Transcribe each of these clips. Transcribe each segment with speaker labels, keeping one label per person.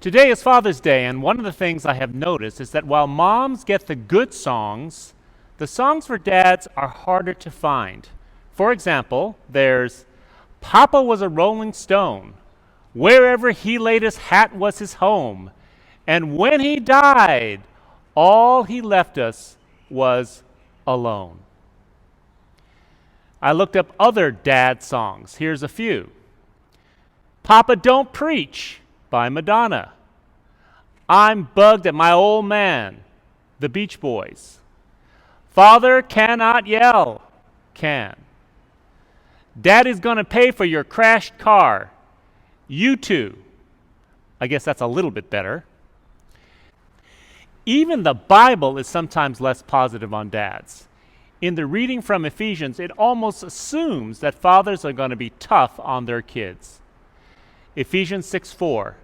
Speaker 1: Today is Father's Day, and one of the things I have noticed is that while moms get the good songs, the songs for dads are harder to find. For example, there's Papa was a rolling stone. Wherever he laid his hat was his home. And when he died, all he left us was alone. I looked up other dad songs. Here's a few. Papa Don't Preach by Madonna. I'm Bugged at My Old Man, the Beach Boys. Father Cannot Yell, Can. Daddy's Gonna Pay for Your Crashed Car, U2. I guess that's a little bit better. Even the Bible is sometimes less positive on dads. In the reading from Ephesians, it almost assumes that fathers are going to be tough on their kids. Ephesians 6:4.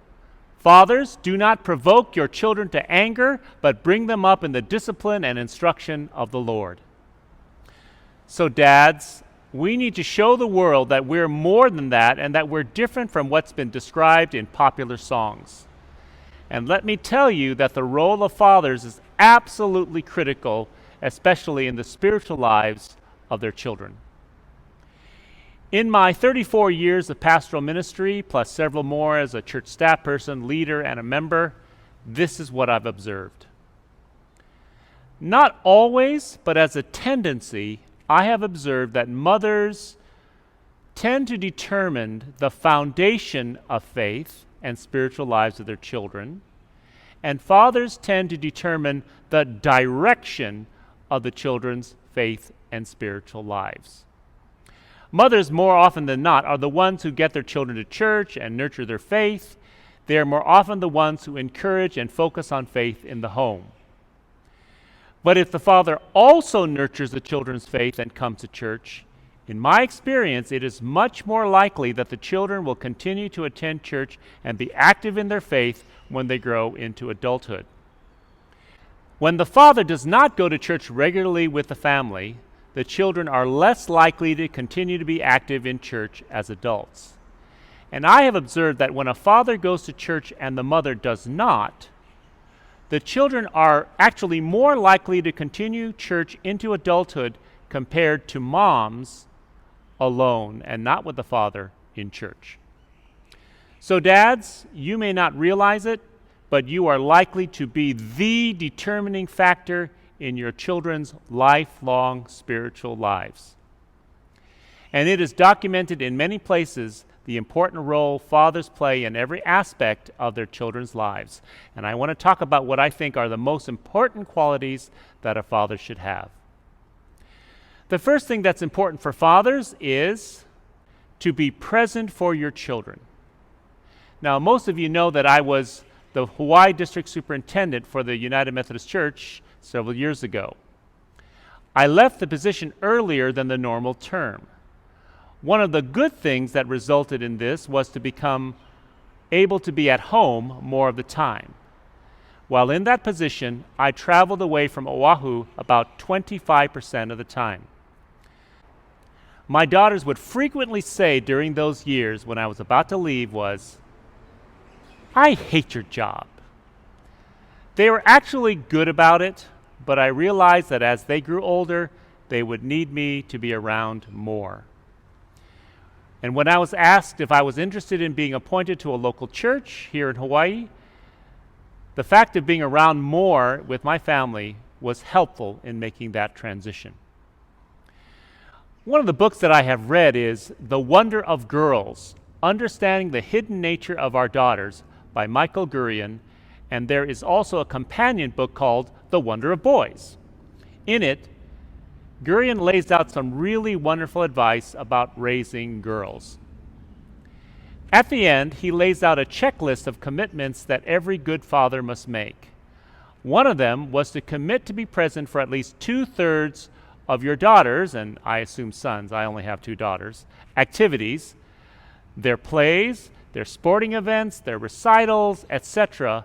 Speaker 1: Fathers, do not provoke your children to anger, but bring them up in the discipline and instruction of the Lord. So dads, we need to show the world that we're more than that and that we're different from what's been described in popular songs. And let me tell you that the role of fathers is absolutely critical, especially in the spiritual lives of their children. In my 34 years of pastoral ministry, plus several more as a church staff person, leader, and a member, this is what I've observed. Not always, but as a tendency, I have observed that mothers tend to determine the foundation of faith and spiritual lives of their children, and fathers tend to determine the direction of the children's faith and spiritual lives. Mothers, more often than not, are the ones who get their children to church and nurture their faith. They are more often the ones who encourage and focus on faith in the home. But if the father also nurtures the children's faith and comes to church, in my experience, it is much more likely that the children will continue to attend church and be active in their faith when they grow into adulthood. When the father does not go to church regularly with the family, the children are less likely to continue to be active in church as adults. And I have observed that when a father goes to church and the mother does not, the children are actually more likely to continue church into adulthood compared to moms alone and not with the father in church. So dads, you may not realize it, but you are likely to be the determining factor in your children's lifelong spiritual lives. And it is documented in many places the important role fathers play in every aspect of their children's lives. And I want to talk about what I think are the most important qualities that a father should have. The first thing that's important for fathers is to be present for your children. Now, most of you know that I was the Hawaii District Superintendent for the United Methodist Church several years ago. I left the position earlier than the normal term. One of the good things that resulted in this was to become able to be at home more of the time. While in that position, I traveled away from Oahu about 25% of the time. My daughters would frequently say during those years when I was about to leave was, "I hate your job." They were actually good about it, but I realized that as they grew older, they would need me to be around more. And when I was asked if I was interested in being appointed to a local church here in Hawaii, the fact of being around more with my family was helpful in making that transition. One of the books that I have read is The Wonder of Girls, Understanding the Hidden Nature of Our Daughters by Michael Gurian, and there is also a companion book called The Wonder of Boys. In it, Gurian lays out some really wonderful advice about raising girls. At the end, he lays out a checklist of commitments that every good father must make. One of them was to commit to be present for at least 2/3 of your daughters, and I assume sons, I only have 2 daughters, activities, their plays, their sporting events, their recitals, etc.,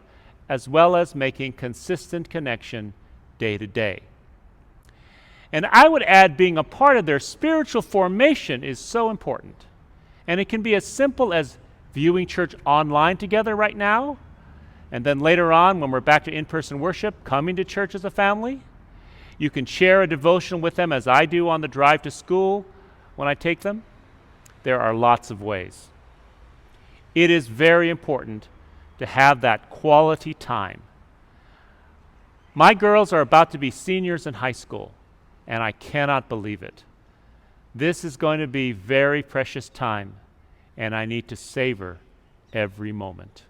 Speaker 1: as well as making consistent connection day to day. And I would add being a part of their spiritual formation is so important. And it can be as simple as viewing church online together right now. And then later on, when we're back to in-person worship, coming to church as a family. You can share a devotion with them as I do on the drive to school when I take them. There are lots of ways. It is very important to have that quality time. My girls are about to be seniors in high school, and I cannot believe it. This is going to be very precious time, and I need to savor every moment.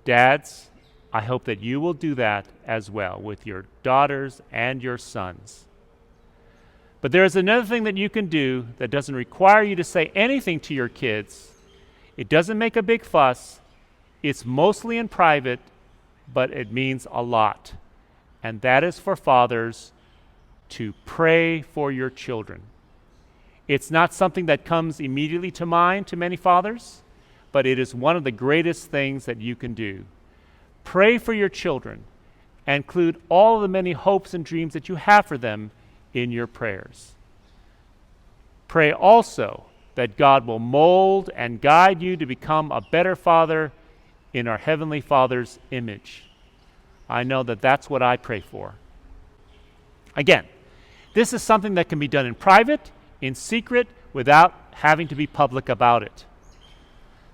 Speaker 1: Dads, I hope that you will do that as well with your daughters and your sons. But there is another thing that you can do that doesn't require you to say anything to your kids. It doesn't make a big fuss. It's mostly in private, but it means a lot. And that is for fathers to pray for your children. It's not something that comes immediately to mind to many fathers, but it is one of the greatest things that you can do. Pray for your children and include all the many hopes and dreams that you have for them in your prayers. Pray also that God will mold and guide you to become a better father in our Heavenly Father's image. I know that that's what I pray for. Again, this is something that can be done in private, in secret, without having to be public about it.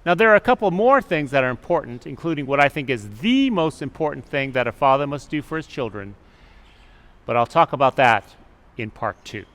Speaker 1: Now, there are a couple more things that are important, including what I think is the most important thing that a father must do for his children, but I'll talk about that in part 2.